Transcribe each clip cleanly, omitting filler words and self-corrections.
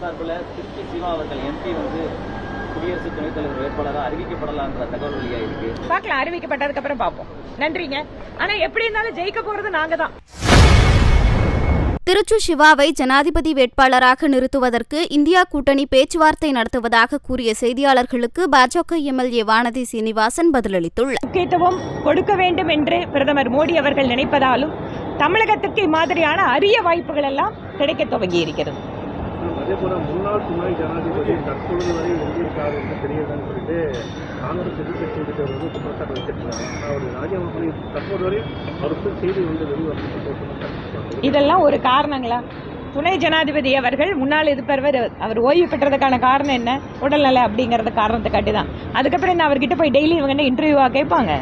சார்பில் திருச்சி சிவா அவர்கள் எம்பி குடியரசு துணைத் தலைவர் வேட்பாளராக அறிவிக்கப்படலான்ற தகவல் வெளியாயிருக்கு. பார்க்கலாம், அறிவிக்கப்பட்டதுக்கு அப்புறம் பார்ப்போம். நன்றிங்க. ஆனா எப்படி இருந்தாலும் ஜெயிக்க போறது நாங்க தான். திருச்சி சிவாவை ஜனாதிபதி வேட்பாளராக நிறுத்துவதற்கு இந்தியா கூட்டணி பேச்சுவார்த்தை நடத்துவதாக கூறிய செய்தியாளர்களுக்கு பாஜக எம்எல்ஏ வானதி சீனிவாசன் பதிலளித்துள்ளார். முக்கியத்துவம் கொடுக்க வேண்டும் என்று பிரதமர் மோடி அவர்கள் நினைப்பதாலும் தமிழகத்திற்கு இம்மாதிரியான அரிய வாய்ப்புகள் எல்லாம் கிடைக்க துவங்கி இருக்கிறது. அதேபோல முன்னாள் துணை ஜனாதிபதி தற்பொழுது வரை எழுதியிருக்காரு என்று தெரியலன்னு சொல்லிட்டு காங்கிரஸ் எதிர்கட்சி உள்ளிட்டவர்கள் குற்றச்சாட்டு வச்சிருக்காங்க. அவருடைய ராஜினாமா பண்ணி தற்போது வரை அவருக்கு செய்தி வெளிவந்து இதெல்லாம் ஒரு காரணங்களா? துணை ஜனாதிபதி அவர்கள் முன்னாள் இருப்பவர், அவர் ஓய்வு பெற்றதுக்கான காரணம் என்ன? உடல்நல அப்படிங்கறது காரணத்தை காட்டிதான். அதுக்கப்புறம் என்ன அவர்கிட்ட போய் டெய்லி இவங்க என்ன இன்டர்வியூவா கேட்பாங்க?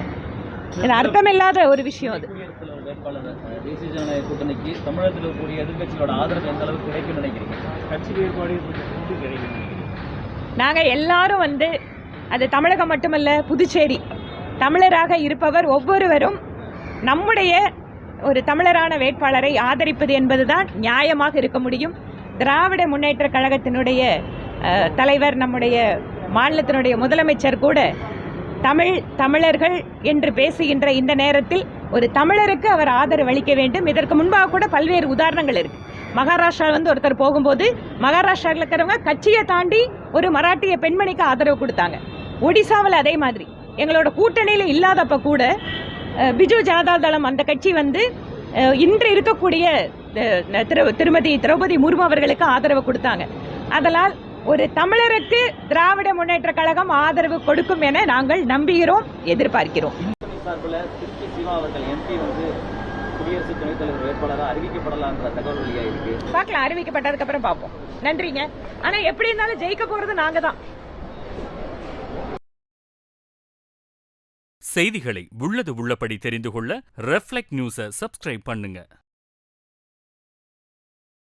இது அர்த்தமில்லாத ஒரு விஷயம். அது தேசிய ஜனநாயக கூட்டணிக்கு தமிழகத்தில் இருக்கக்கூடிய எதிர்கட்சிகளோட ஆதரவு எந்த அளவுக்கு கிடைக்கும் நினைக்கிறீங்க? கட்சி வேறுபாடு கிடைக்கும். நாங்க எல்லாரும் அது தமிழகம் மட்டுமல்ல, புதுச்சேரி தமிழராக இருப்பவர் ஒவ்வொருவரும் நம்முடைய ஒரு தமிழரான வேட்பாளரை ஆதரிப்பது என்பதுதான் நியாயமாக இருக்க முடியும். திராவிட முன்னேற்ற கழகத்தினுடைய தலைவர், நம்முடைய மாநிலத்தினுடைய முதலமைச்சர் கூட தமிழர்கள் என்று பேசுகின்ற இந்த நேரத்தில் ஒரு தமிழருக்கு அவர் ஆதரவு அளிக்க வேண்டும். இதற்கு முன்பாக கூட பல்வேறு உதாரணங்கள் இருக்கு. மகாராஷ்டிரா ஒருத்தர் போகும்போது மகாராஷ்டிராவில் இருக்கிறவங்க கட்சியை தாண்டி ஒரு மராட்டிய பெண்மணிக்கு ஆதரவு கொடுத்தாங்க. ஒடிசாவில் அதே மாதிரி. எங்களோட கூட்டணியில் இல்லாதப்ப கூட பிஜு ஜனதா தளம் அந்த கட்சி இன்று இருக்கக்கூடிய திருமதி திரௌபதி முர்மு அவர்களுக்கு ஆதரவு கொடுத்தாங்க. அதனால் ஒரு தமிழருக்கு திராவிட முன்னேற்ற கழகம் ஆதரவு கொடுக்கும் என நாங்கள் நம்புகிறோம், எதிர்பார்க்கிறோம். சார்பில் திருச்சி சிவா அவர்கள் எம்பி குடியரசு துணைத் தலைவர் வேட்பாளராக அறிவிக்கப்படலான்ற தகவல் வெளியாயிருக்கு. பார்க்கலாம், அறிவிக்கப்பட்டதுக்கு அப்புறம் பார்ப்போம். நன்றிங்க. ஆனா எப்படி இருந்தாலும் ஜெயிக்க போறது நாங்க தான். செய்திகளை உள்ளது உள்ளபடி தெரிந்து கொள்ள ரெஃப்ளெக்ட் நியூஸை சப்ஸ்கிரைப் பண்ணுங்க.